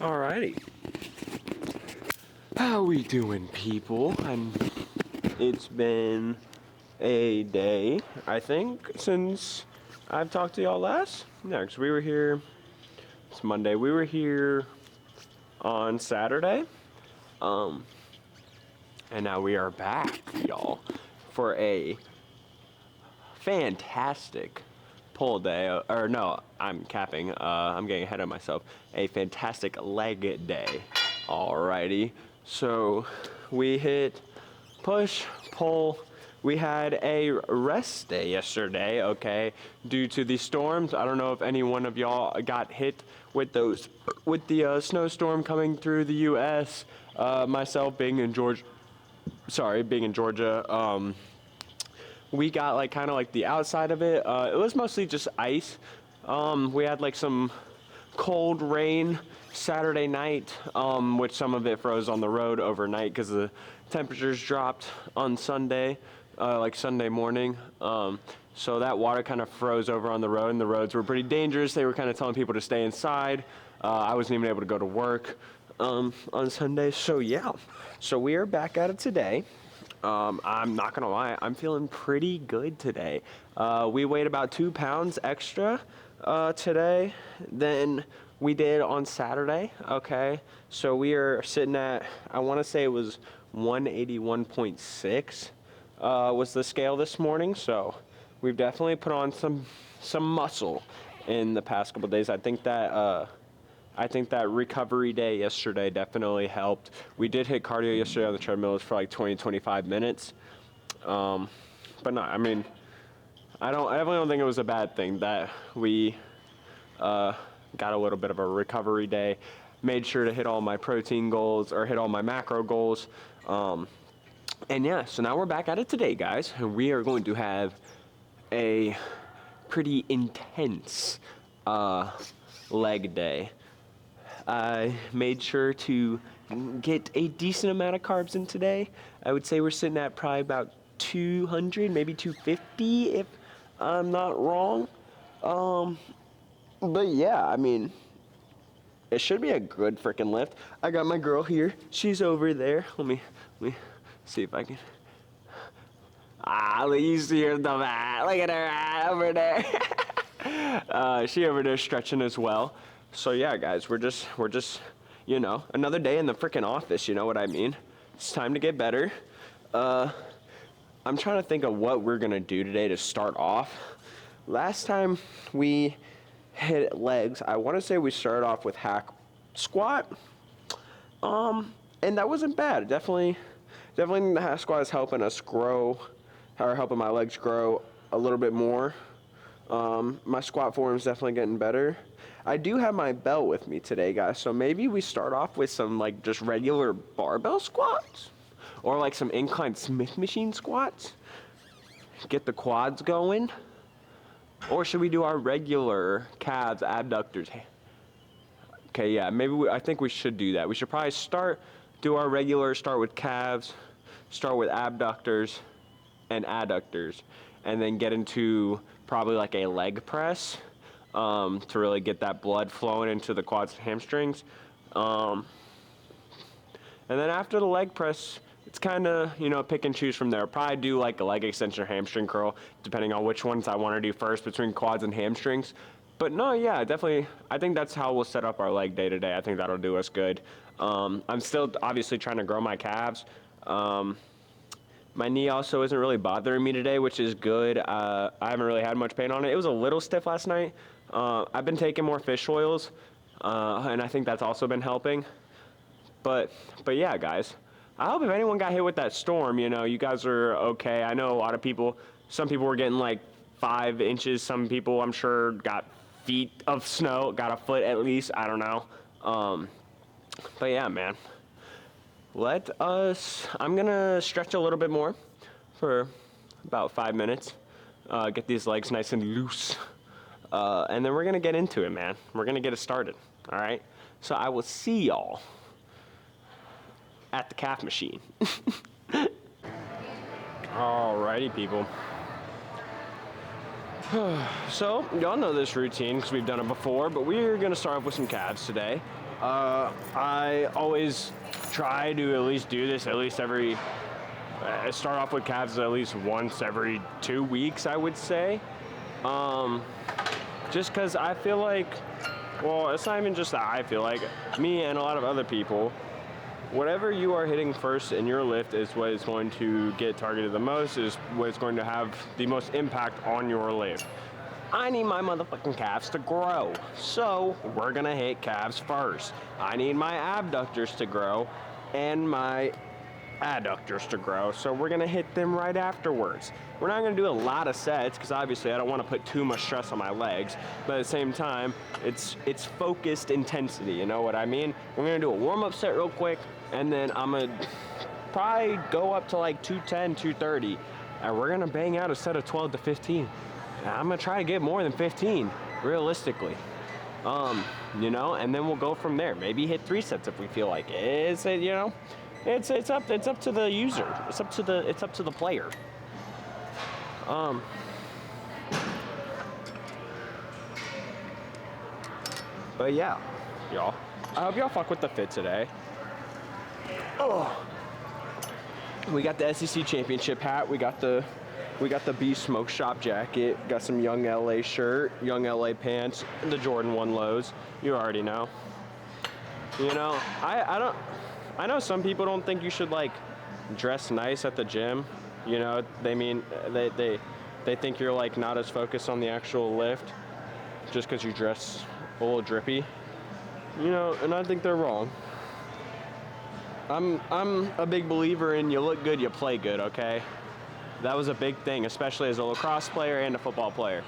Alrighty. How we doing, people? It's been a day, I think, since I've talked to y'all last. Yeah, 'cause we were here, it's Monday, we were here on Saturday. And now we are back, y'all, for a fantastic pull day, or no, I'm capping, I'm getting ahead of myself, a fantastic leg day. Alrighty, so we hit push, pull, we had a rest day yesterday, okay, due to the storms. I don't know if any one of y'all got hit with the snowstorm coming through the US. Myself being in Georgia, we got like kind of like the outside of it. It was mostly just ice. We had like some cold rain Saturday night, which some of it froze on the road overnight because the temperatures dropped on Sunday, like Sunday morning. So that water kind of froze over on the road, and the roads were pretty dangerous. They were kind of telling people to stay inside. I wasn't even able to go to work on Sunday. So yeah, so we are back at it today. I'm not gonna lie, I'm feeling pretty good today. We weighed about 2 pounds extra today than we did on Saturday, okay? So we are sitting at, I wanna say it was 181.6 was the scale this morning. So we've definitely put on some muscle in the past couple days. I think that recovery day yesterday definitely helped. We did hit cardio yesterday on the treadmills for like 20-25 minutes. But no, I mean, I definitely don't think it was a bad thing that we got a little bit of a recovery day. Made sure to hit all my protein goals, or hit all my macro goals. And yeah, so now we're back at it today, guys. And we are going to have a pretty intense leg day. I made sure to get a decent amount of carbs in today. I would say we're sitting at probably about 200, maybe 250 if I'm not wrong. But yeah, I mean, it should be a good freaking lift. I got my girl here. She's over there. Let me see if I can. You see her in the mat. Look at her over there. She over there stretching as well. So yeah, guys, we're just, you know, another day in the freaking office, you know what I mean? It's time to get better. I'm trying to think of what we're gonna do today to start off. Last time we hit legs, I wanna say we started off with hack squat. And that wasn't bad. Definitely the hack squat is helping us grow, or helping my legs grow a little bit more. My squat form is definitely getting better. I do have my belt with me today, guys, so maybe we start off with some like just regular barbell squats, or like some incline Smith machine squats. Get the quads going. Or should we do our regular calves, abductors? Okay, yeah, I think we should do that. We should probably start with calves, start with abductors and adductors, and then get into probably like a leg press to really get that blood flowing into the quads and hamstrings. And then after the leg press, it's kind of, you know, pick and choose from there. Probably do like a leg extension or hamstring curl, depending on which ones I want to do first between quads and hamstrings. But no, yeah, definitely, I think that's how we'll set up our leg day today. I think that'll do us good. I'm still obviously trying to grow my calves. My knee also isn't really bothering me today, which is good. I haven't really had much pain on it. It was a little stiff last night. I've been taking more fish oils, and I think that's also been helping. But yeah, guys, I hope if anyone got hit with that storm, you know, you guys are okay. I know a lot of people, some people were getting like 5 inches. Some people, I'm sure, got feet of snow, got a foot at least. I don't know. But yeah, man. I'm gonna stretch a little bit more for about 5 minutes. Get these legs nice and loose. And then we're gonna get into it, man. We're gonna get it started, all right? So I will see y'all at the calf machine. Alrighty, people. So, y'all know this routine because we've done it before, but we're gonna start off with some calves today. I always try to at least do this at least every, start off with calves at least once every 2 weeks, I would say. Just because I feel like, well, it's not even just that I feel like, me and a lot of other people, whatever you are hitting first in your lift is what is going to get targeted the most, is what is going to have the most impact on your lift. I need my motherfucking calves to grow, so we're gonna hit calves first. I need my abductors to grow and my adductors to grow, so we're gonna hit them right afterwards. We're not gonna do a lot of sets because obviously I don't want to put too much stress on my legs, but at the same time it's focused intensity, you know what I mean? We're gonna do a warm-up set real quick, and then I'm gonna probably go up to like 210, 230, and we're gonna bang out a set of 12 to 15. And I'm gonna try to get more than 15 realistically, you know, and then we'll go from there. Maybe hit 3 sets if we feel like it. You know, it's up to the user. It's up to the player. But yeah, y'all, I hope y'all fuck with the fit today. Oh, we got the SEC championship hat. We got the B Smoke Shop jacket. Got some Young LA shirt, Young LA pants, and the Jordan 1 lows. You already know. You know, I know some people don't think you should like dress nice at the gym. You know, they think you're like not as focused on the actual lift just because you dress a little drippy. You know, and I think they're wrong. I'm a big believer in you look good, you play good, okay? That was a big thing, especially as a lacrosse player and a football player.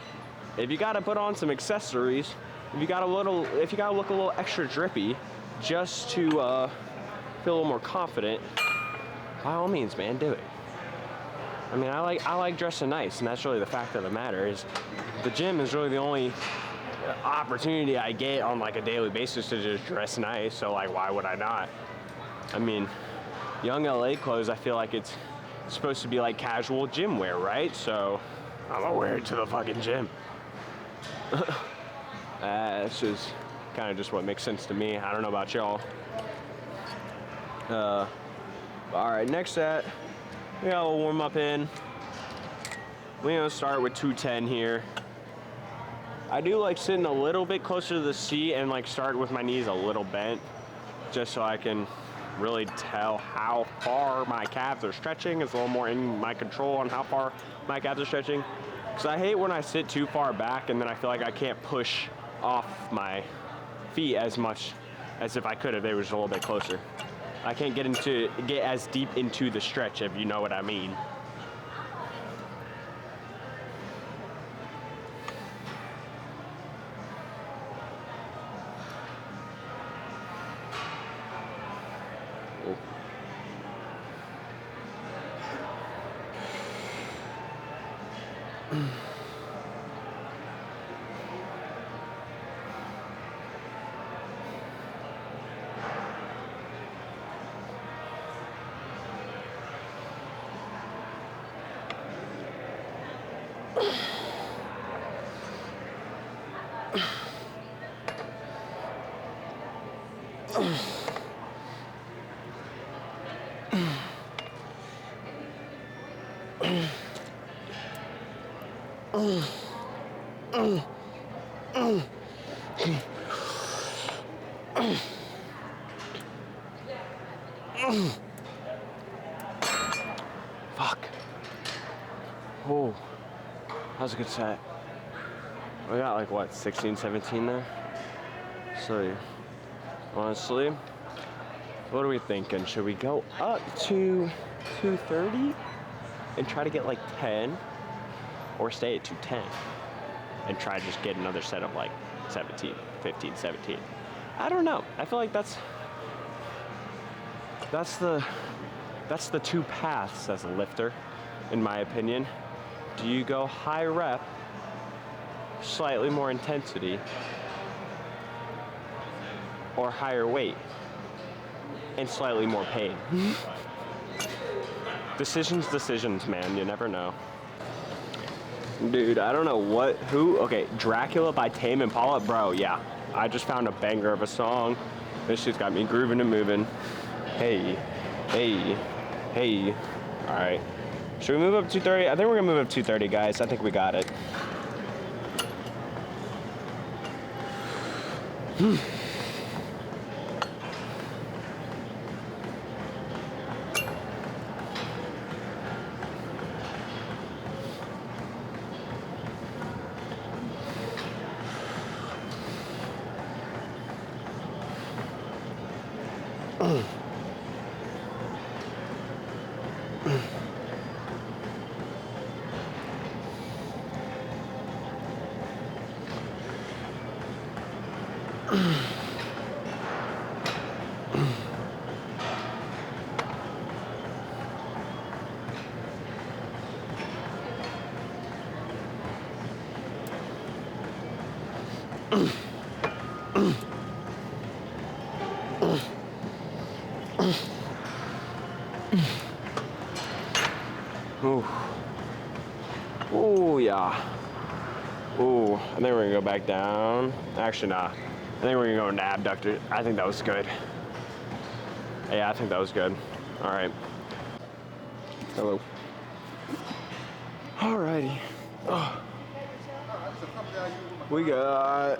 If you gotta put on some accessories, if you gotta look a little extra drippy just to feel a little more confident, by all means, man, do it. I mean, I like dressing nice, and that's really the fact of the matter. Is the gym is really the only opportunity I get on like a daily basis to just dress nice. So like, why would I not? I mean, Young LA clothes, I feel like it's supposed to be like casual gym wear, right? So I'm gonna wear it to the fucking gym. It's just kind of just what makes sense to me. I don't know about y'all. All right, next set. We got a little warm up in. We're gonna start with 210 here. I do like sitting a little bit closer to the seat and like start with my knees a little bent, just so I can really tell how far my calves are stretching. It's a little more in my control on how far my calves are stretching. Because I hate when I sit too far back and then I feel like I can't push off my feet as much as if I could if they were just a little bit closer. I can't get as deep into the stretch, if you know what I mean. Fuck. Oh, that was a good set. We got like what, 16, 17 there? So honestly, what are we thinking? Should we go up to 230 and try to get like 10, or stay at 210 and try to just get another set of like 17, 15, 17? I don't know. I feel like that's the two paths as a lifter, in my opinion. Do you go high rep, slightly more intensity, or higher weight and slightly more pain? Decisions, man. You never know. Dude, I don't know okay, Dracula by Tame Impala, bro, yeah. I just found a banger of a song. This shit's got me grooving and moving. Hey, hey, hey. All right. Should we move up 230? I think we're gonna move up 230, guys. I think we got it. Ooh. Ooh, yeah. Ooh, I think we're gonna go back down. Actually, nah. I think we're gonna go into abductor. I think that was good. Yeah, I think that was good. All right. Hello. Alrighty. Oh. We got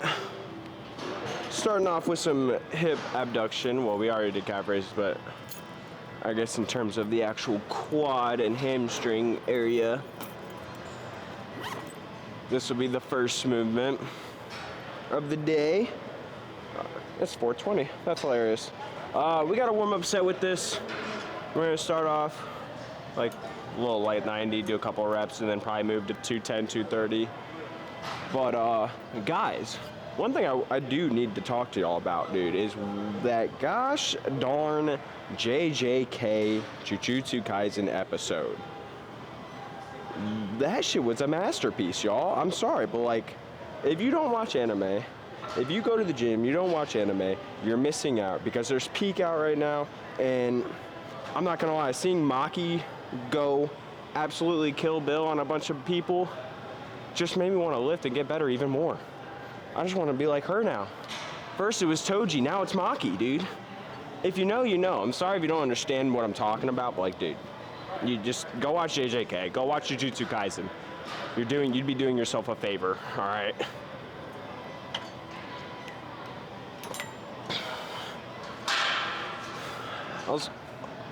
starting off with some hip abduction. Well, we already did calf raises, but I guess in terms of the actual quad and hamstring area, this will be the first movement of the day. It's 4:20. That's hilarious. We got a warm-up set with this. We're gonna start off like a little light 90, do a couple of reps, and then probably move to 210, 230. But guys, one thing I do need to talk to y'all about, dude, is that gosh darn JJK Jujutsu Kaisen episode. That shit was a masterpiece, y'all. I'm sorry, but like, if you don't watch anime, if you go to the gym, you don't watch anime, you're missing out, because there's Peak out right now, and I'm not gonna lie, seeing Maki go absolutely kill Bill on a bunch of people just made me want to lift and get better even more. I just want to be like her now. First it was Toji, now it's Maki, dude. If you know, you know. I'm sorry if you don't understand what I'm talking about, but like, dude, you just go watch JJK, go watch Jujutsu Kaisen. You'd be doing yourself a favor, all right?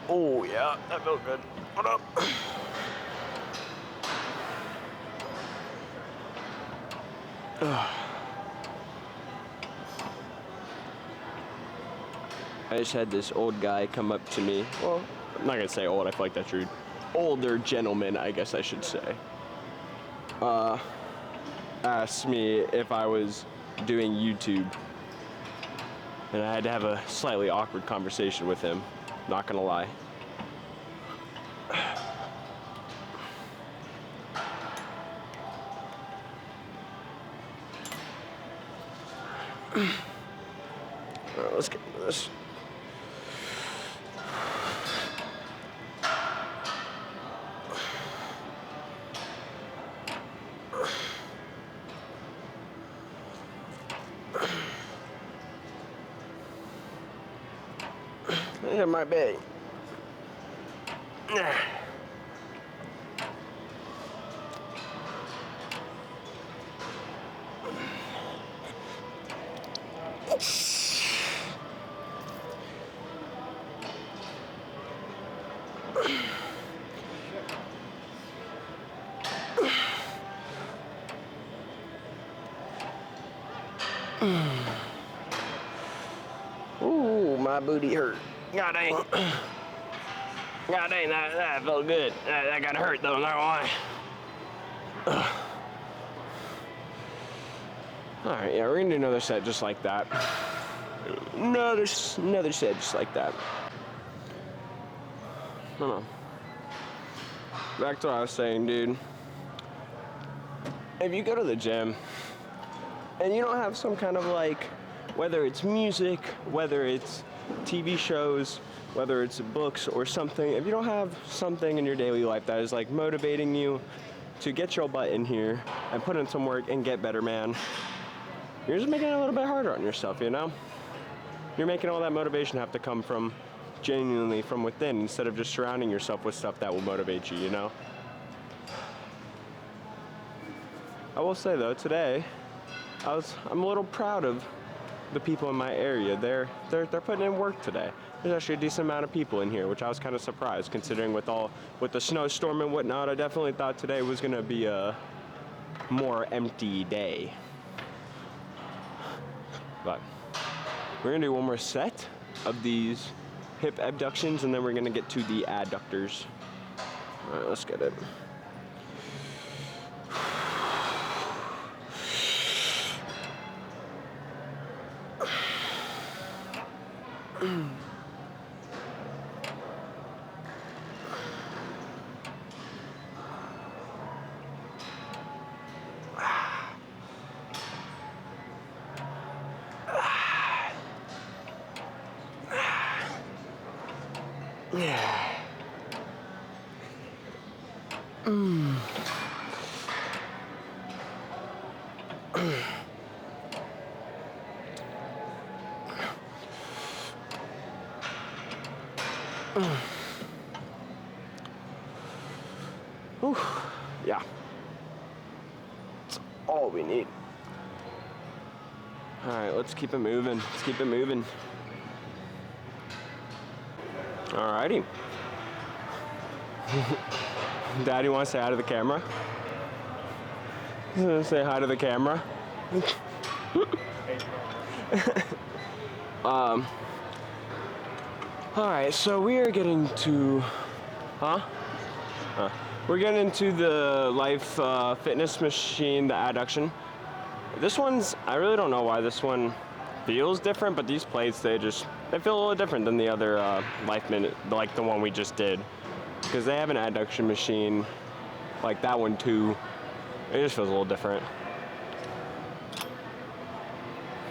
Oh yeah, that felt good. What up? I just had this old guy come up to me. Well, I'm not gonna say old, I feel like that's rude. Older gentleman, I guess I should say. Asked me if I was doing YouTube. And I had to have a slightly awkward conversation with him, not gonna lie. Alright, let's get into this. In my bed. Ooh, my booty hurt. God dang. God dang, that felt good. That got hurt though, not gonna lie. Alright, yeah, we're gonna do another set just like that. Another set just like that. No. Back to what I was saying, dude. If you go to the gym and you don't have some kind of like, whether it's music, whether it's TV shows, whether it's books or something, if you don't have something in your daily life that is like motivating you to get your butt in here and put in some work and get better, man, you're just making it a little bit harder on yourself, you know? you're making all that motivation have to come from genuinely from within instead of just surrounding yourself with stuff that will motivate you, you know? I will say though, today, I'm a little proud of the people in my area. They're putting in work today. There's actually a decent amount of people in here, which I was kind of surprised considering with the snowstorm and whatnot. I definitely thought today was gonna be a more empty day. But we're gonna do one more set of these hip abductions and then we're gonna get to the adductors. All right, let's get it. Yeah. Whew. Yeah. That's all we need. All right, let's keep it moving. Let's keep it moving. Alrighty. Daddy wants to say hi to the camera. He's gonna say hi to the camera. Alright, so we are getting to, we're getting into the Life Fitness machine, the adduction. This one's, I really don't know why this one feels different, but these plates, they feel a little different than the other Life Minute, like the one we just did. Because they have an adduction machine, like that one too. It just feels a little different.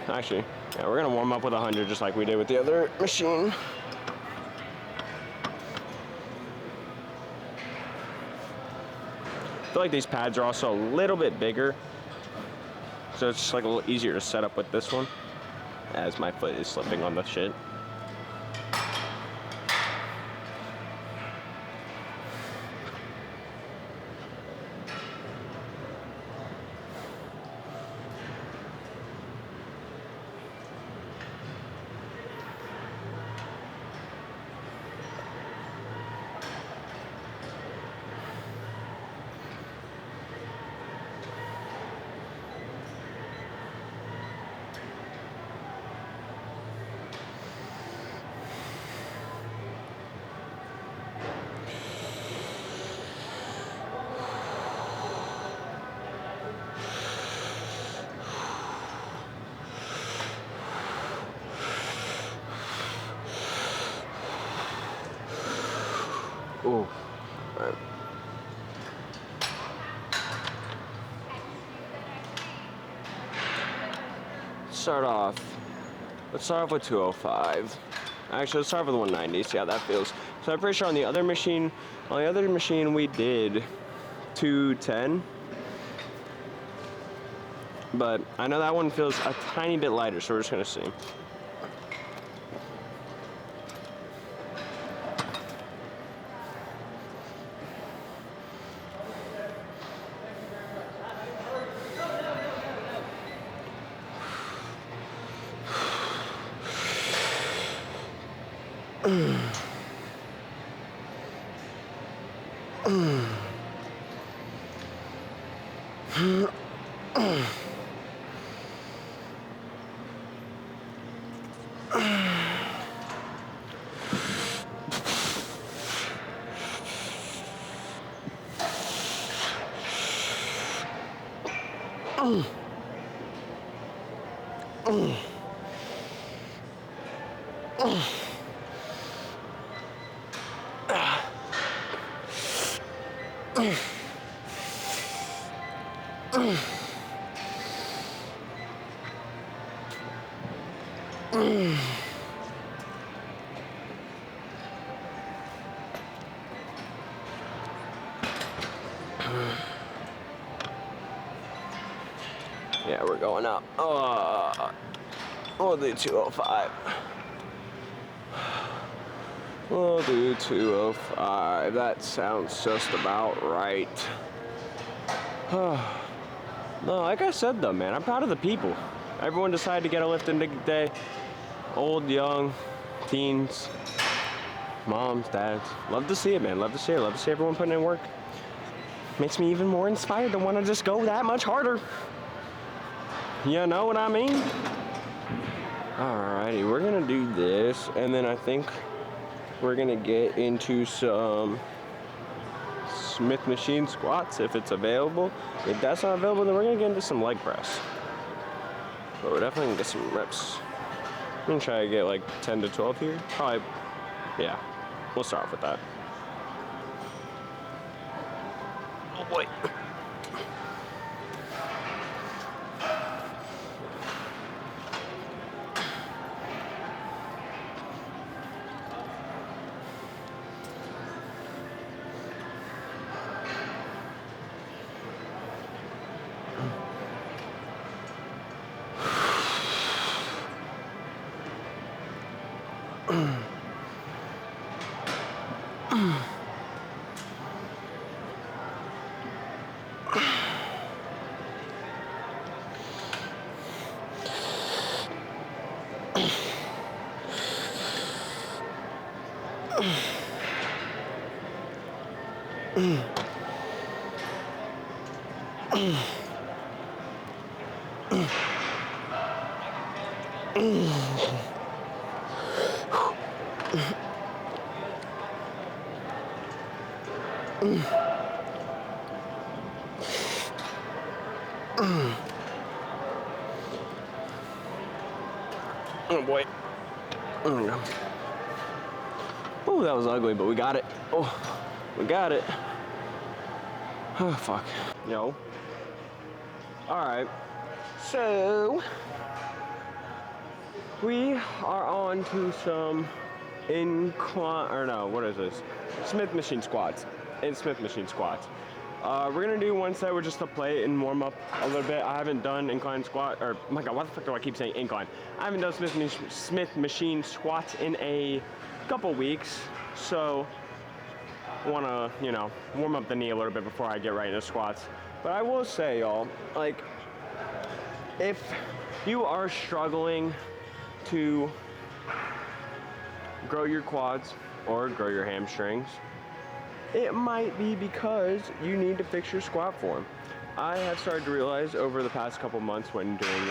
Actually, yeah, we're gonna warm up with 100 just like we did with the other machine. I feel like these pads are also a little bit bigger, so it's just like a little easier to set up with this one, as my foot is slipping on the shit. Ooh. All right. Let's start off with 205. Actually, let's start with 190, see how that feels. So I'm pretty sure on the other machine we did 210. But I know that one feels a tiny bit lighter, so we're just gonna see. Yeah, we're going up. We'll do 205. We'll do 205. That sounds just about right. No, like I said though, man, I'm proud of the people. Everyone decided to get a lift in today. Old, young, teens, moms, dads. Love to see it, man. Love to see it. Love to see everyone putting in work. Makes me even more inspired to want to just go that much harder. You know what I mean? Alrighty, we're gonna do this, and then I think we're gonna get into some Smith machine squats if it's available. If that's not available, then we're gonna get into some leg press. But we're definitely gonna get some reps. I'm gonna try to get like 10 to 12 here. Probably, yeah. We'll start off with that. Oh boy. Oh boy. Oh, that was ugly, but we got it. Oh, we got it. Oh, fuck. Yo. Alright. So, we are on to some incline, or no, what is this? Smith machine squats. Smith machine squats. We're gonna do one set with just a plate and warm up a little bit. I haven't done incline squat, or oh my god, why the fuck do I keep saying incline? I haven't done Smith machine squats in a couple weeks, so wanna, you know, warm up the knee a little bit before I get right into squats. But I will say, y'all, like, if you are struggling to grow your quads or grow your hamstrings, it might be because you need to fix your squat form. I have started to realize over the past couple months when doing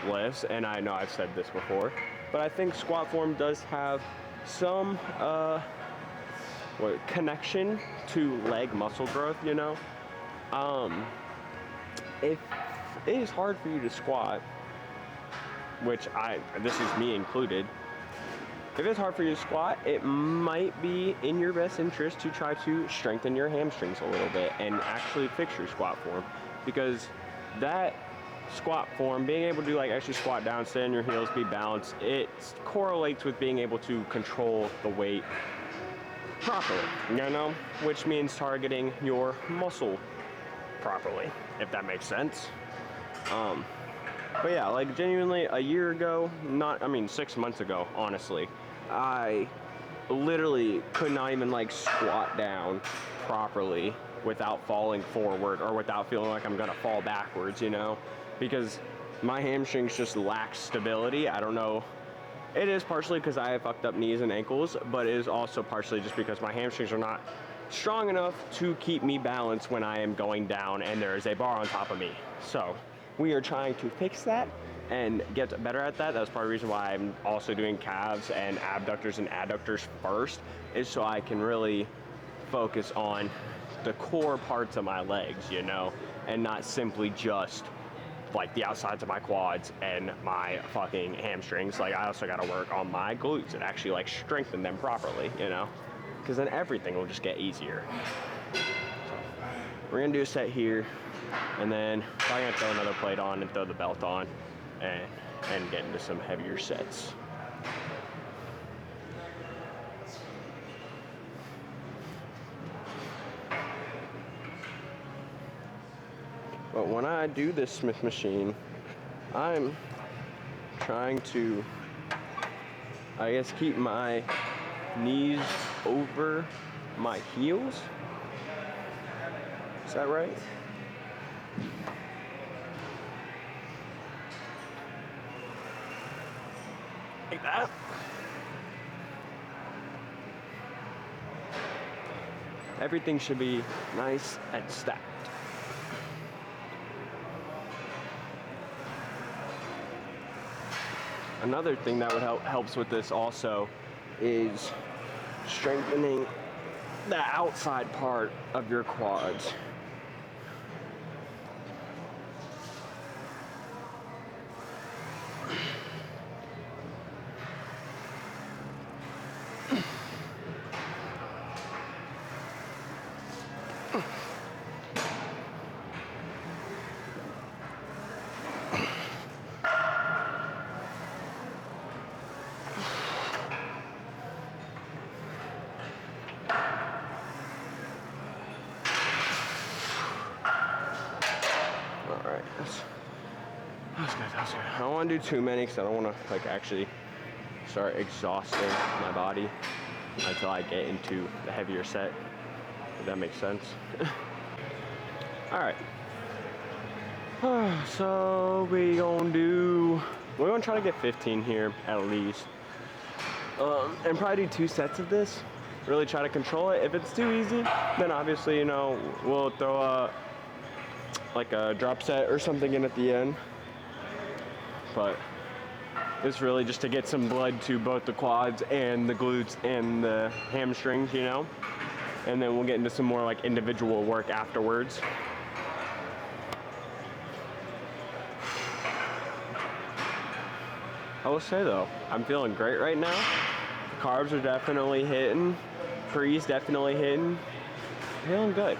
lifts, and I know I've said this before, but I think squat form does have some connection to leg muscle growth, you know? If it is hard for you to squat, which this is me included, if it's hard for you to squat, it might be in your best interest to try to strengthen your hamstrings a little bit and actually fix your squat form. Because that squat form, being able to like actually squat down, stay on your heels, be balanced, it correlates with being able to control the weight properly, you know? Which means targeting your muscle properly, if that makes sense. But yeah, like genuinely a year ago, 6 months ago, honestly, I literally could not even like squat down properly without falling forward or without feeling like I'm gonna fall backwards, you know, because my hamstrings just lack stability. I don't know. It is partially because I have fucked up knees and ankles, but it is also partially just because my hamstrings are not strong enough to keep me balanced when I am going down and there is a bar on top of me. So we are trying to fix that and get better at that. That's part of the reason why I'm also doing calves and abductors and adductors first, is so I can really focus on the core parts of my legs, you know, and not simply just like the outsides of my quads and my fucking hamstrings. Like I also gotta work on my glutes and actually like strengthen them properly, you know, because then everything will just get easier. So we're gonna do a set here, and then probably gonna throw another plate on and throw the belt on and get into some heavier sets. But when I do this Smith machine, I'm trying to, I guess, keep my knees over my heels. Is that right? Like that. Everything should be nice and stacked. Another thing that would helps with this also is strengthening the outside part of your quads. Alright, that's good, that's good. I don't want to do too many because I don't want to like actually start exhausting my body until I get into the heavier set, if that makes sense. Alright. So we're gonna try to get 15 here at least. And probably do 2 sets of this. Really try to control it. If it's too easy, then obviously, you know, we'll throw like a drop set or something in at the end. But it's really just to get some blood to both the quads and the glutes and the hamstrings, you know? And then we'll get into some more like individual work afterwards. I will say though, I'm feeling great right now. Carbs are definitely hitting. Pre's definitely hitting. Feeling good.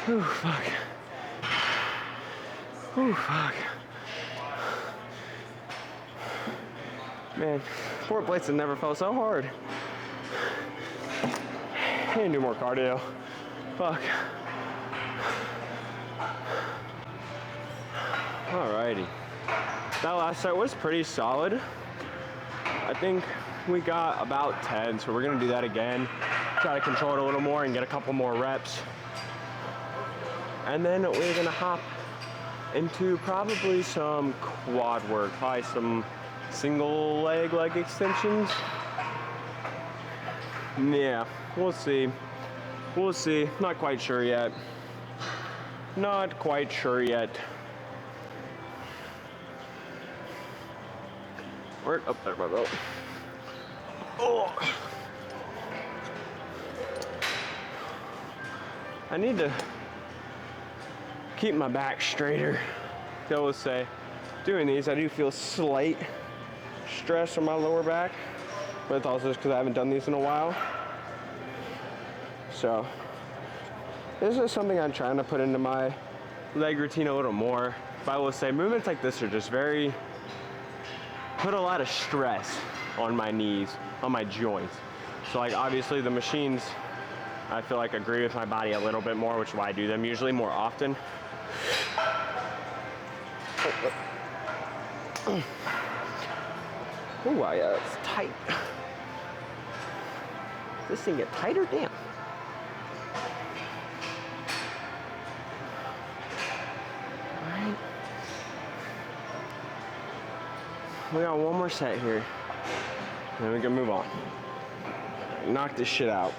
Ooh, fuck. Ooh, fuck. Man, 4 plates have never felt so hard. I need to do more cardio. Fuck. Alrighty. That last set was pretty solid. I think we got about 10, so we're gonna do that again. Try to control it a little more and get a couple more reps. And then we're gonna hop into probably some quad work, probably some single leg extensions. Yeah, we'll see. We'll see. Not quite sure yet. Not quite sure yet. Where? Oh, there we go. Oh. I need to keep my back straighter. I will say, doing these, I do feel slight stress on my lower back, but it's also just because I haven't done these in a while. So this is something I'm trying to put into my leg routine a little more. But I will say movements like this are just put a lot of stress on my knees, on my joints. So like obviously the machines, I feel like agree with my body a little bit more, which is why I do them usually more often. Oh, it's tight. This thing get tighter? Damn. Alright. We got one more set here. Then we can move on. Knock this shit out.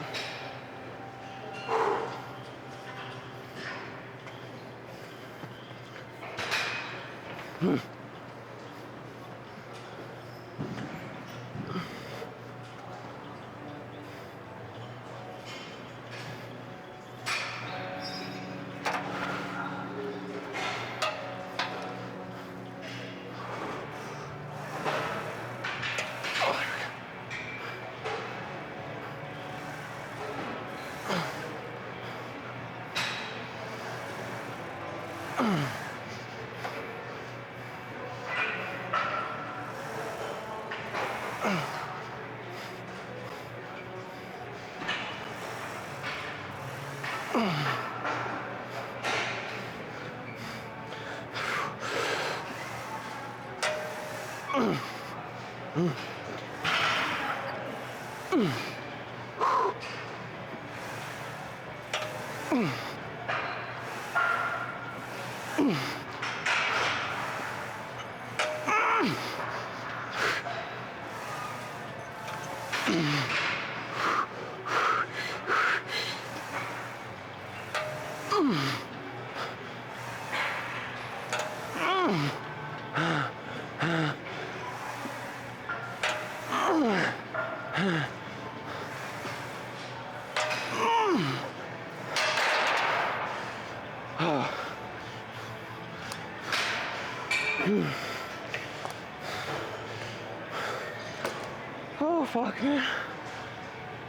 Oh, fuck, man.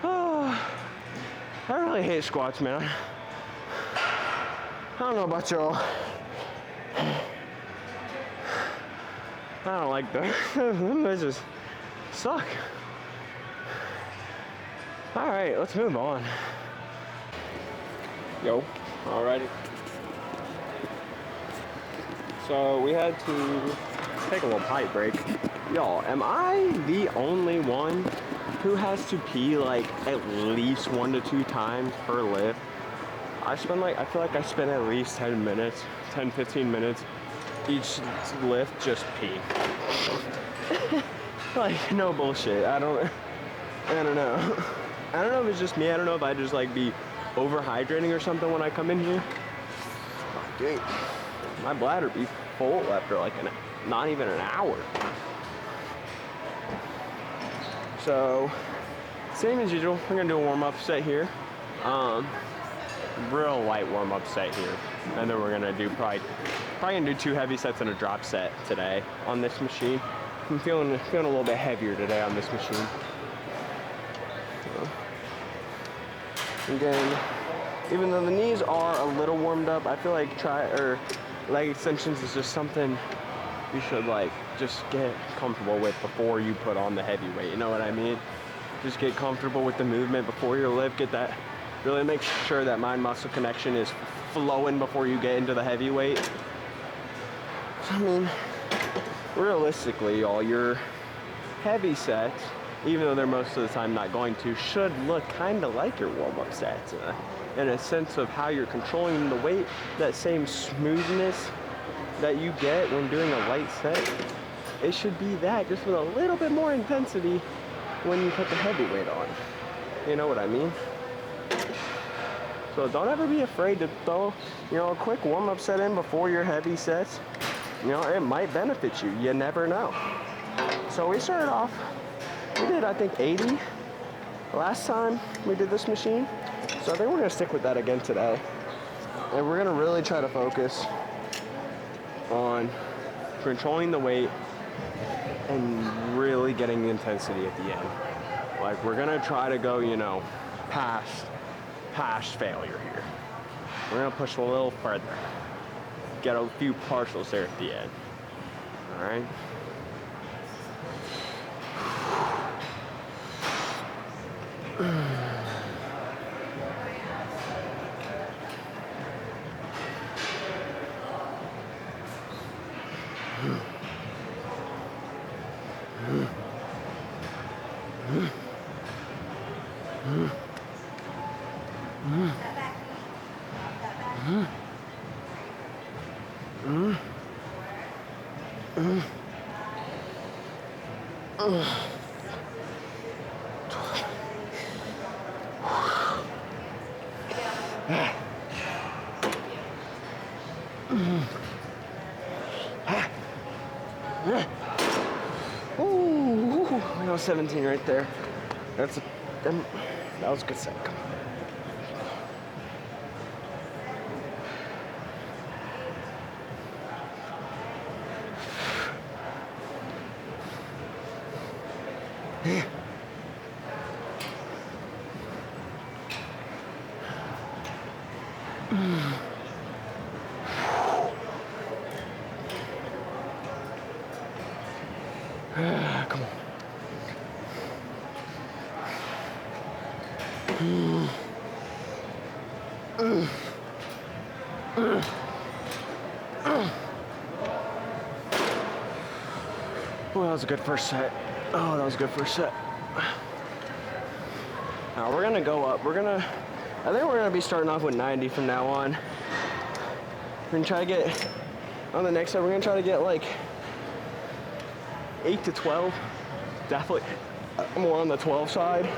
Oh, I really hate squats, man. I don't know about y'all. I don't like them. They just suck. All right, let's move on. Yo, alrighty. So we had to take a little pipe break. Y'all, am I the only one who has to pee like at least 1 to 2 times per lift? I feel like I spend at least 10 minutes, 15 minutes each lift just pee. Like, no bullshit. I don't know. I don't know if it's just me. I don't know if I just like be overhydrating or something when I come in here. Oh, dang. My bladder be full after like not even an hour. So, same as usual, we're gonna do a warm-up set here. Real light warm-up set here. And then we're gonna do probably gonna do 2 heavy sets and a drop set today on this machine. I'm feeling a little bit heavier today on this machine. So, again, even though the knees are a little warmed up, I feel like leg extensions is just something you should like just get comfortable with before you put on the heavy weight. You know what I mean? Just get comfortable with the movement before your lift. Really make sure that mind muscle connection is flowing before you get into the heavy weight. I mean, realistically, y'all, your heavy sets, even though they're most of the time not going to, should look kind of like your warm-up sets in a sense of how you're controlling the weight. That same smoothness that you get when doing a light set, it should be that, just with a little bit more intensity when you put the heavy weight on. You know what I mean? So don't ever be afraid to throw, a quick warm-up set in before your heavy sets. It might benefit you. You never know. So we started off, we did, I think, 80 last time we did this machine. So I think we're gonna stick with that again today. And we're gonna really try to focus on controlling the weight and really getting the intensity at the end. Like, we're gonna try to go, past past failure here. We're gonna push a little further. Get a few partials there at the end. All right. Ooh, that was 17 right there. That was a good set. Come on. Come on. Oh, that was a good first set. Oh, that was a good first set. Now we're gonna go up. I think we're gonna be starting off with 90 from now on. We're gonna try to get, on the next set, we're gonna try to get like 8 to 12. Definitely more on the 12 side.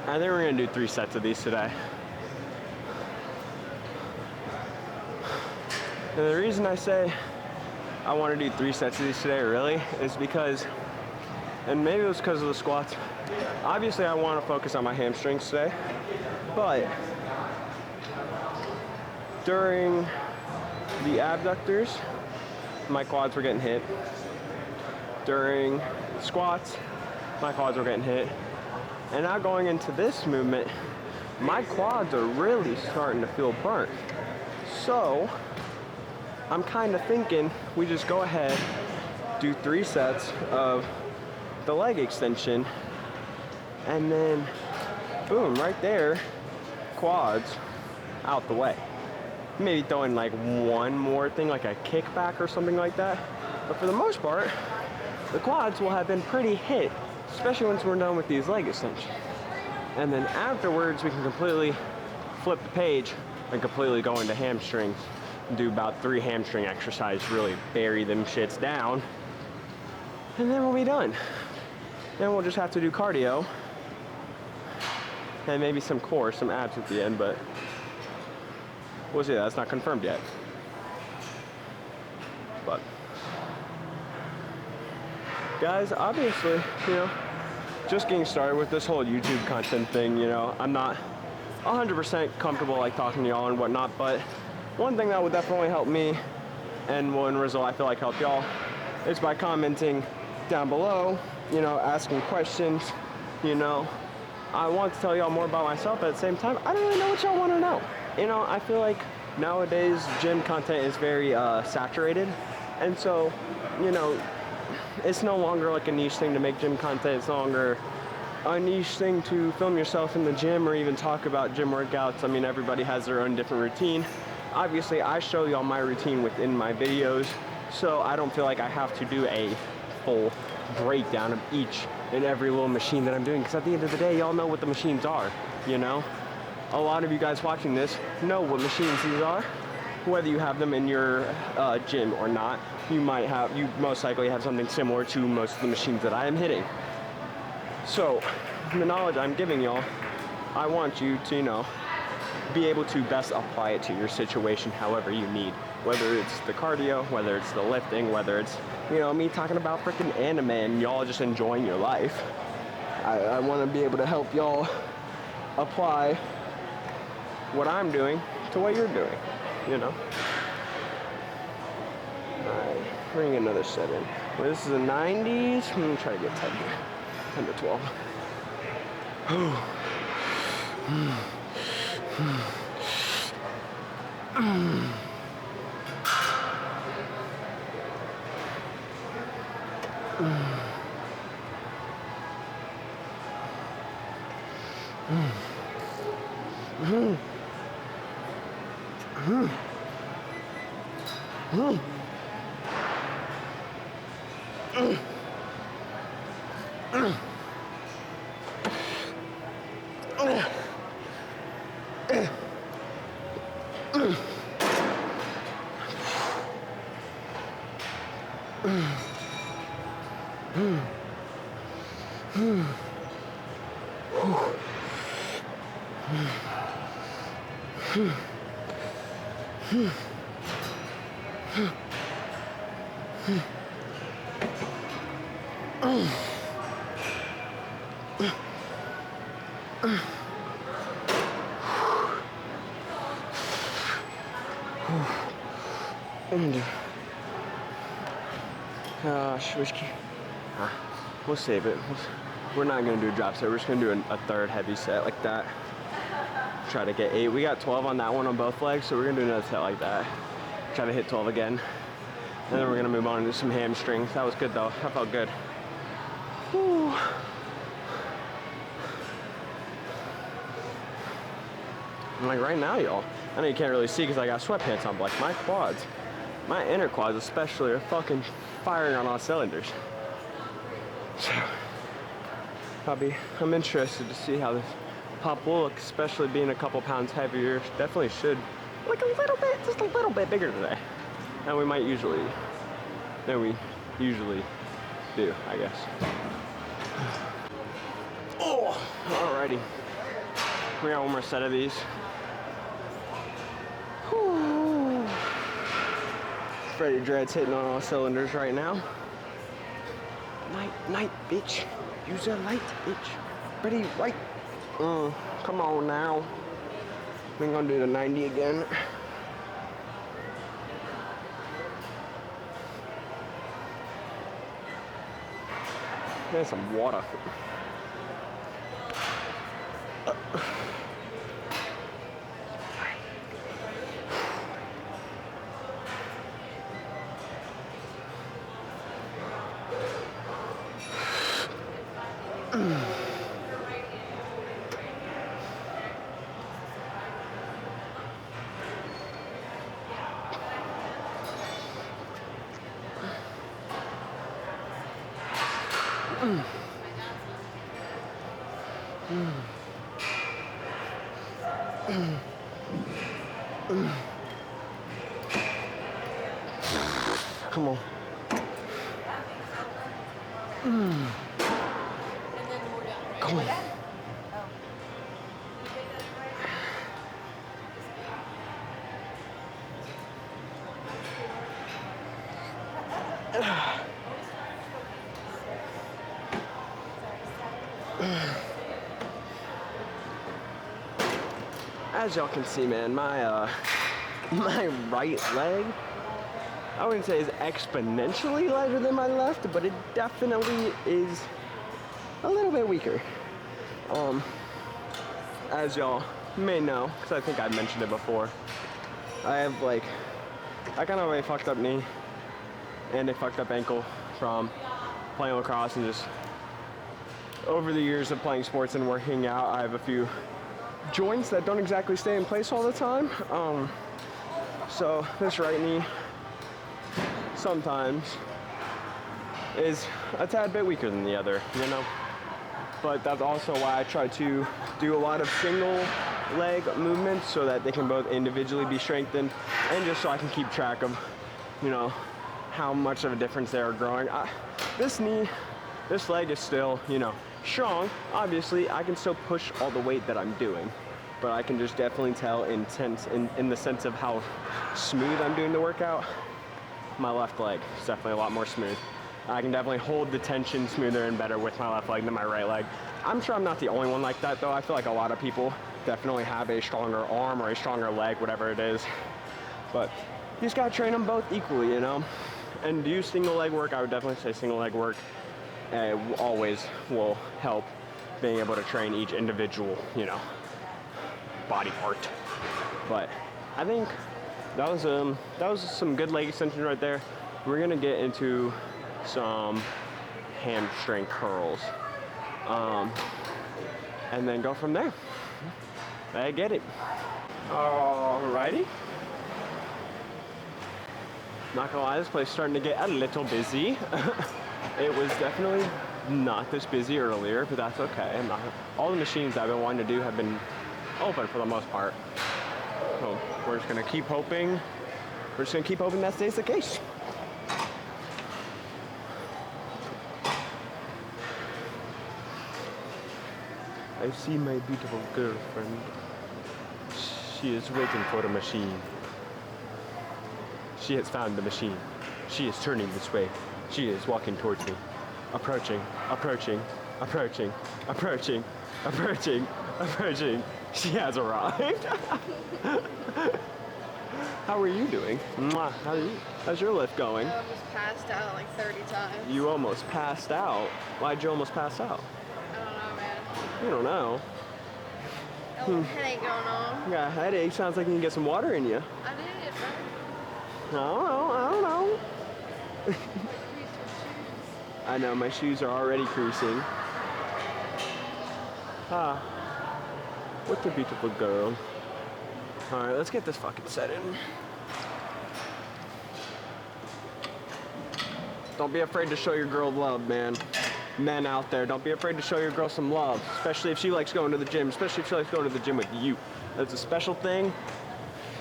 I think we're gonna do 3 sets of these today. And the reason I say I want to do 3 sets of these today really is because, and maybe it was because of the squats, obviously I want to focus on my hamstrings today, but during the abductors, my quads were getting hit. During squats, my quads were getting hit. And now going into this movement, my quads are really starting to feel burnt. So I'm kind of thinking we just go ahead, do 3 sets of the leg extension, and then boom, right there, quads out the way. Maybe throw in like one more thing, like a kickback or something like that. But for the most part, the quads will have been pretty hit, especially once we're done with these leg extensions. And then afterwards, we can completely flip the page and completely go into hamstrings. Do about 3 hamstring exercises, really bury them shits down. And then we'll be done. Then we'll just have to do cardio. And maybe some core, some abs at the end, but we'll see, that's not confirmed yet. But guys, obviously, just getting started with this whole YouTube content thing, I'm not 100% comfortable like talking to y'all and whatnot, but one thing that would definitely help me, and one result I feel like help y'all, is by commenting down below, asking questions. I want to tell y'all more about myself, but at the same time, I don't really know what y'all want to know. I feel like nowadays gym content is very saturated, and so, it's no longer like a niche thing to make gym content. It's no longer a niche thing to film yourself in the gym or even talk about gym workouts. I mean, everybody has their own different routine. Obviously, I show y'all my routine within my videos, so I don't feel like I have to do a full breakdown of each and every little machine that I'm doing, because at the end of the day, y'all know what the machines are, A lot of you guys watching this know what machines these are, whether you have them in your gym or not. You most likely have something similar to most of the machines that I am hitting. So, the knowledge I'm giving y'all, I want you to, be able to best apply it to your situation however you need. Whether it's the cardio, whether it's the lifting, whether it's, me talking about freaking anime and y'all just enjoying your life. I want to be able to help y'all apply what I'm doing to what you're doing, Alright, we're gonna get another set in. Well, this is a 90s. I'm gonna try to get tight here. 10 to 12. We'll save it. We're not gonna do a drop set. We're just gonna do a third heavy set like that. Try to get 8. We got 12 on that one on both legs, so we're gonna do another set like that. Try to hit 12 again. And then we're gonna move on to some hamstrings. That was good though. That felt good. Whew. And like right now, y'all, I know you can't really see because I got sweatpants on, but like my quads, my inner quads especially, are fucking firing on all cylinders. So, I'm interested to see how this pop will look, especially being a couple pounds heavier. Definitely should look a little bit, just a little bit bigger today than we usually do, I guess. Oh, alrighty. We got one more set of these. Whew. Freddy Dread's hitting on all cylinders right now. Night, bitch. Use a light, bitch. Ready, right. Come on now. We're gonna do the 90 again. There's some water. Come on. Come on. As y'all can see, man, my right leg, I wouldn't say is exponentially lighter than my left, but it definitely is a little bit weaker. As y'all may know, because I think I mentioned it before, I have I kind of have a fucked up knee and a fucked up ankle from playing lacrosse, and just over the years of playing sports and working out, I have a few joints that don't exactly stay in place all the time. So this right knee sometimes is a tad bit weaker than the other, you know? But that's also why I try to do a lot of single leg movements so that they can both individually be strengthened, and just so I can keep track of, you know, how much of a difference they are growing. This leg is still, you know, strong. Obviously, I can still push all the weight that I'm doing, but I can just definitely tell in the sense of how smooth I'm doing the workout. My left leg is definitely a lot more smooth. I can definitely hold the tension smoother and better with my left leg than my right leg. I'm sure I'm not the only one like that though. I feel like a lot of people definitely have a stronger arm or a stronger leg, whatever it is. But you just gotta train them both equally, you know? And do single leg work, I would definitely say single leg work always will help being able to train each individual, body part. But I think that was some good leg extension right there. We're gonna get into some hamstring curls, and then go from there. I get it. Alrighty. Not gonna lie, this place is starting to get a little busy. It was definitely not this busy earlier, but that's okay. All the machines I've been wanting to do have been open for the most part. So we're just gonna keep hoping. We're just gonna keep hoping that stays the case. I see my beautiful girlfriend. She is waiting for the machine. She has found the machine. She is turning this way. She is walking towards me. Approaching, approaching, approaching, approaching, approaching, approaching. She has arrived. How are you doing? Mwah. How's your lift going? I almost passed out like 30 times. You almost passed out? Why'd you almost pass out? I don't know, man. You don't know. Got a little headache going on. You got a headache. Sounds like you can get some water in you. I did, bro. I don't know. I know, my shoes are already creasing. Ah, what a beautiful girl. All right, let's get this fucking set in. Don't be afraid to show your girl love, man. Men out there, don't be afraid to show your girl some love, especially if she likes going to the gym, especially if she likes going to the gym with you. That's a special thing.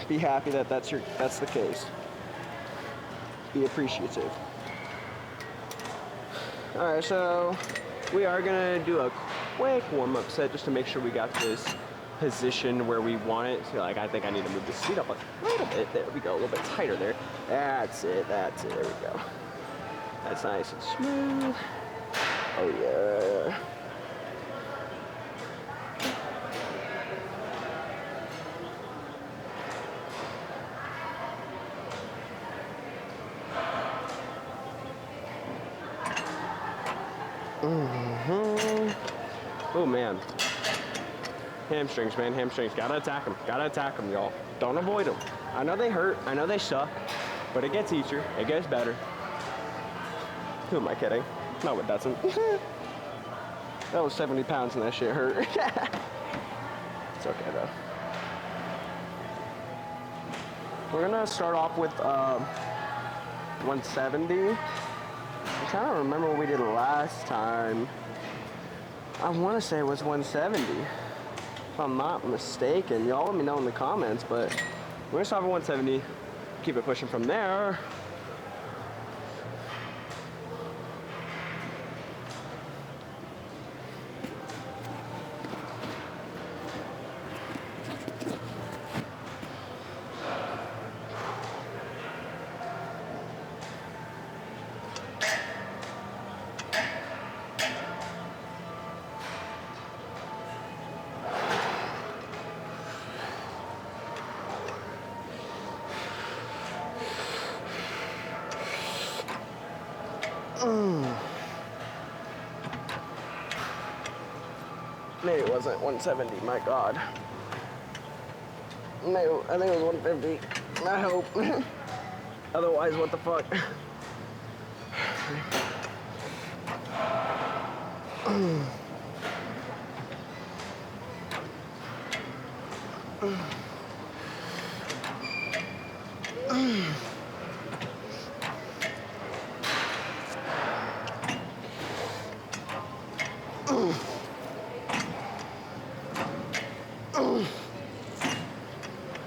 Be happy that that's the case. Be appreciative. All right, so we are gonna do a quick warm-up set just to make sure we got this position where we want it. So I think I need to move the seat up a little bit. There we go, a little bit tighter there. That's it, there we go. That's nice and smooth. Oh yeah. Oh man. Hamstrings, man, hamstrings. Gotta attack them, y'all. Don't avoid them. I know they hurt, I know they suck, but it gets easier, it gets better. Who am I kidding? No, it doesn't. That was 70 pounds and that shit hurt. It's okay though. We're gonna start off with 170. I'm trying to remember what we did last time. I want to say it was 170. If I'm not mistaken. Y'all let me know in the comments, but we're gonna start at 170. Keep it pushing from there. Maybe it wasn't 170, my God. Maybe, I think it was 150. I hope. Otherwise, what the fuck?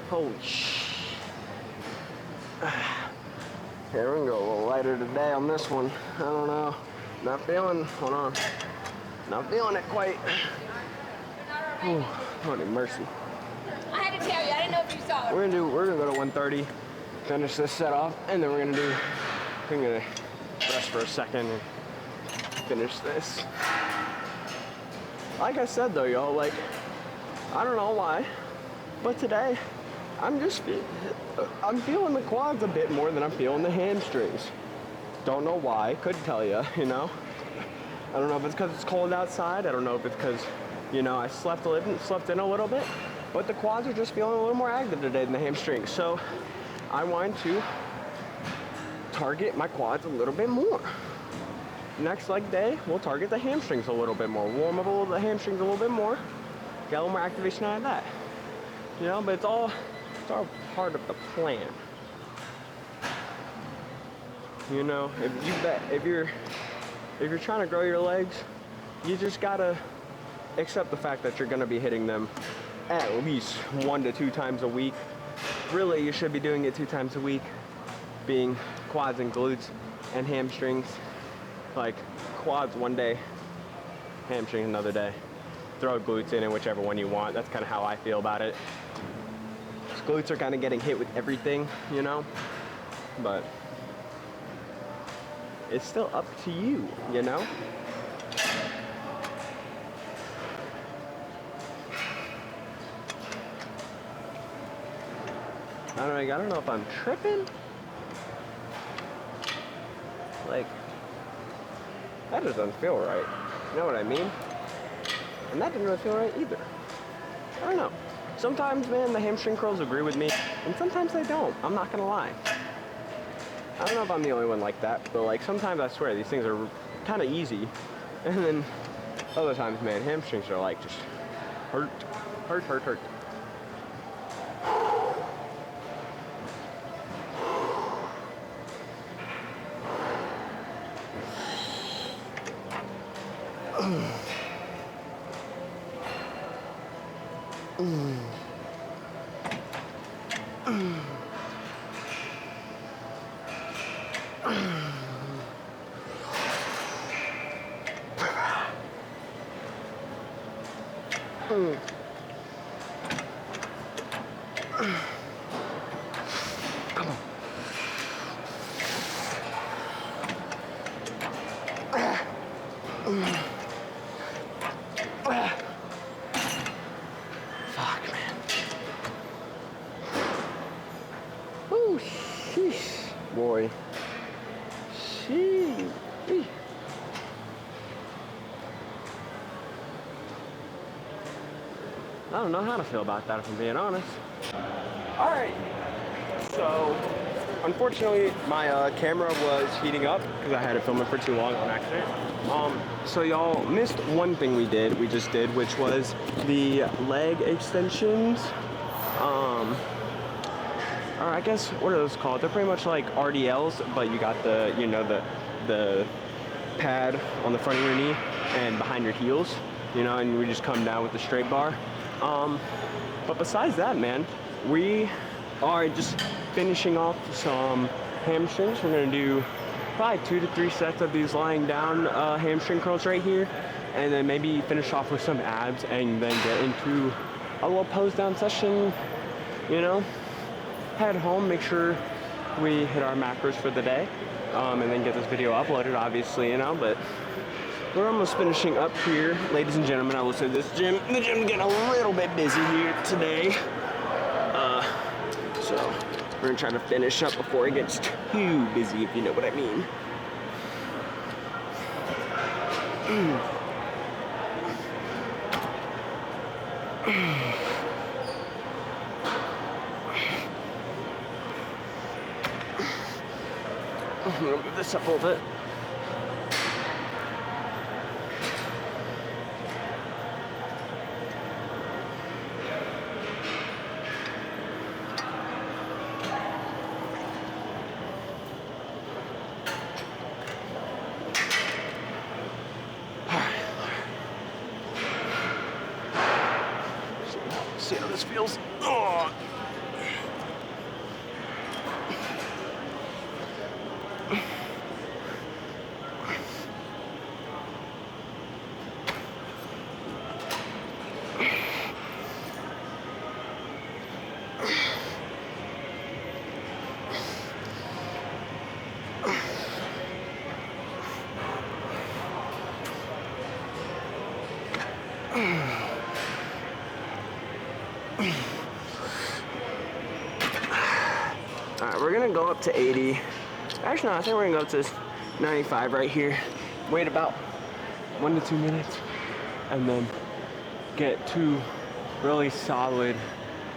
Holy sh! Here we go, a little lighter today on this one. I don't know. Not feeling, hold on. Not feeling it quite. Ooh, holy mercy. I had to tell you, I didn't know if you saw it. We're gonna go to 130, finish this set off, and then I'm gonna rest for a second and finish this. Like I said though, y'all, like, I don't know why, but today, I'm feeling the quads a bit more than I'm feeling the hamstrings. Don't know why, couldn't tell you, you know? I don't know if it's because it's cold outside. I don't know if it's because, you know, I slept in a little bit. But the quads are just feeling a little more active today than the hamstrings. So I wanted to target my quads a little bit more. Next leg day, we'll target the hamstrings a little bit more. Warm up the hamstrings a little bit more. Get a little more activation out of that. You know, but it's all part of the plan. You know, if you're trying to grow your legs, you just gotta accept the fact that you're gonna be hitting them at least 1 to 2 times a week. Really, you should be doing it 2 times a week, being quads and glutes and hamstrings. Like quads one day, hamstrings another day. Throw glutes in whichever one you want. That's kind of how I feel about it. Glutes are kind of getting hit with everything, you know, but it's still up to you, you know? I don't know if I'm tripping. Like, that just doesn't feel right. You know what I mean? And that didn't really feel right either. I don't know. Sometimes, man, the hamstring curls agree with me, and sometimes they don't. I'm not gonna lie. I don't know if I'm the only one like that, but like sometimes I swear these things are kind of easy, and then other times, man, hamstrings are like just hurt. Fuck, man. Oh, sheesh, boy. Sheesh. I don't know how to feel about that, if I'm being honest. All right. So, unfortunately, my camera was heating up because I had it filming for too long on accident. So y'all missed one thing we just did, which was the leg extensions. Or I guess, what are those called? They're pretty much like RDLs, but you got the, you know, the pad on the front of your knee and behind your heels, you know, and we just come down with the straight bar. But besides that, man, we are just finishing off some hamstrings. We're gonna do probably 2 to 3 sets of these lying down hamstring curls right here, and then maybe finish off with some abs and then get into a little pose down session, you know, head home, make sure we hit our macros for the day, and then get this video uploaded, obviously, you know. But we're almost finishing up here, ladies and gentlemen. I will say the gym's getting a little bit busy here today, so we're gonna try to finish up before it gets too busy, if you know what I mean. I'm gonna move this up a little bit. See how this feels. Oh. Alright, we're gonna go up to 80. Actually, no, I think we're gonna go up to 95 right here. Wait about 1 to 2 minutes, and then get 2 really solid,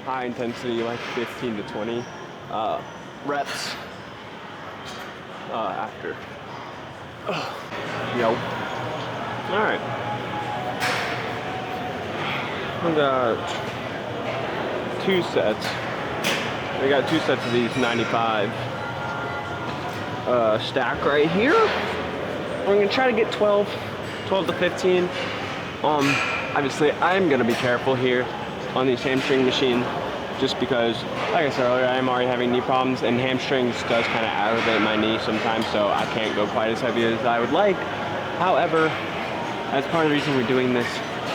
high intensity, like 15 to 20 reps after. Yo. All right. We got 2 sets. We got 2 sets of these 95 stack right here. I'm gonna try to get 12 to 15. Obviously, I'm gonna be careful here on these hamstring machines, just because, like I said earlier, I'm already having knee problems, and hamstrings does kind of aggravate my knee sometimes, so I can't go quite as heavy as I would like. However, as part of the reason we're doing this,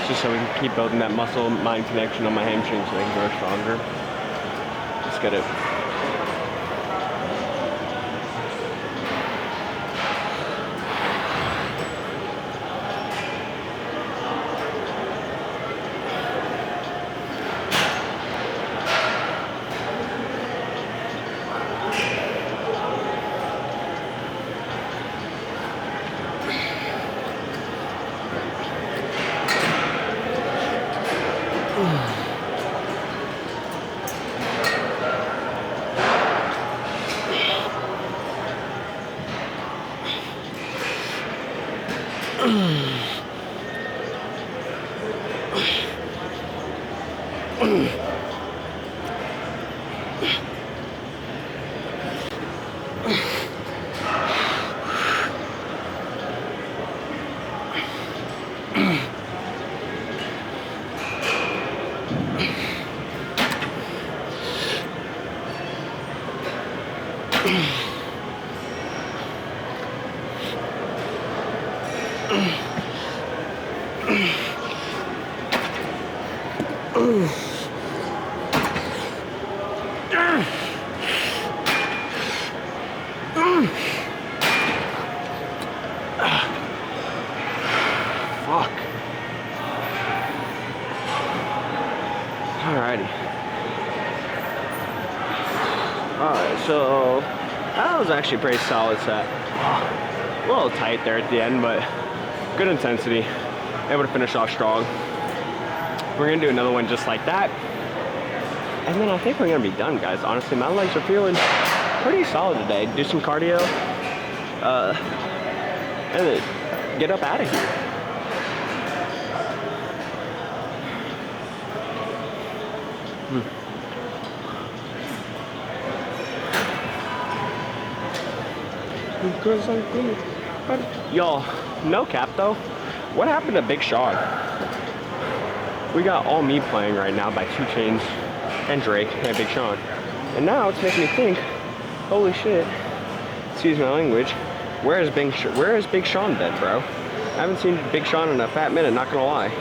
just so we can keep building that muscle-mind connection on my hamstrings so they can grow stronger. Let's get it. Fuck. Alrighty. Alright, so that was actually a pretty solid set. A little tight there at the end, but good intensity. Able to finish off strong. We're gonna do another one just like that. And then I think we're gonna be done, guys. Honestly, my legs are feeling pretty solid today. Do some cardio. And then get up out of here. Y'all, no cap though. What happened to Big Sean? We got All Me playing right now by 2 Chainz and Drake and Big Sean. And now it's making me think, holy shit, excuse my language, where is Big Sean been, bro? I haven't seen Big Sean in a fat minute, not gonna lie.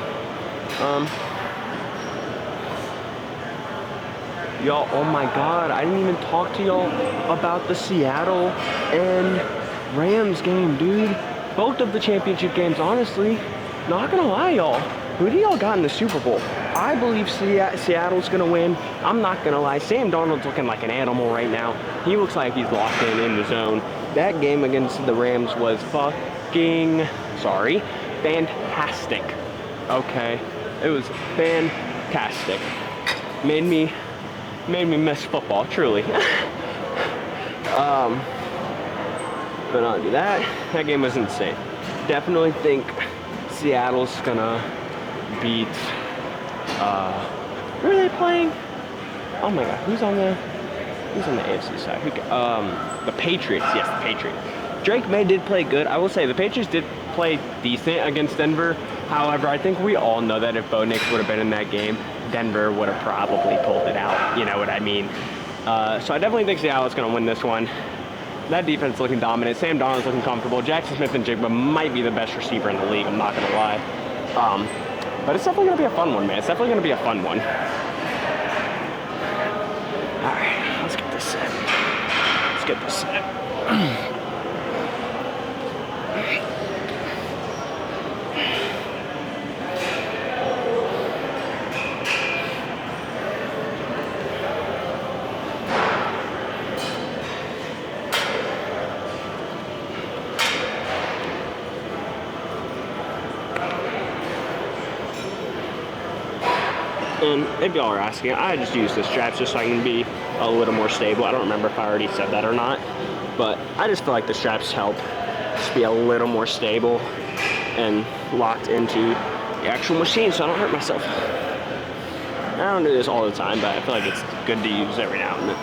Y'all, oh my god, I didn't even talk to y'all about the Seattle and Rams game, dude. Both of the championship games, honestly, not gonna lie, y'all. Who do y'all got in the Super Bowl? I believe Seattle's gonna win. I'm not gonna lie, Sam Darnold's looking like an animal right now. He looks like he's locked in the zone. That game against the Rams was fantastic. Okay, it was fantastic. Made me miss football, truly. But not do that. That game was insane. Definitely think Seattle's gonna beat. Who are they playing? Oh my god, who's on the AFC side? The Patriots. Yes, the Patriots. Drake May did play good. I will say the Patriots did play decent against Denver. However, I think we all know that if Bo Nix would have been in that game, Denver would have probably pulled it out. You know what I mean? So I definitely think Seattle's going to win this one. That defense is looking dominant. Sam Darnold's looking comfortable. Jackson Smith and Jigba might be the best receiver in the league. I'm not going to lie. But it's definitely going to be a fun one, man. It's definitely going to be a fun one. All right, let's get this set. And if y'all are asking, I just use the straps just so I can be a little more stable. I don't remember if I already said that or not, but I just feel like the straps help just be a little more stable and locked into the actual machine so I don't hurt myself. I don't do this all the time, but I feel like it's good to use every now and then.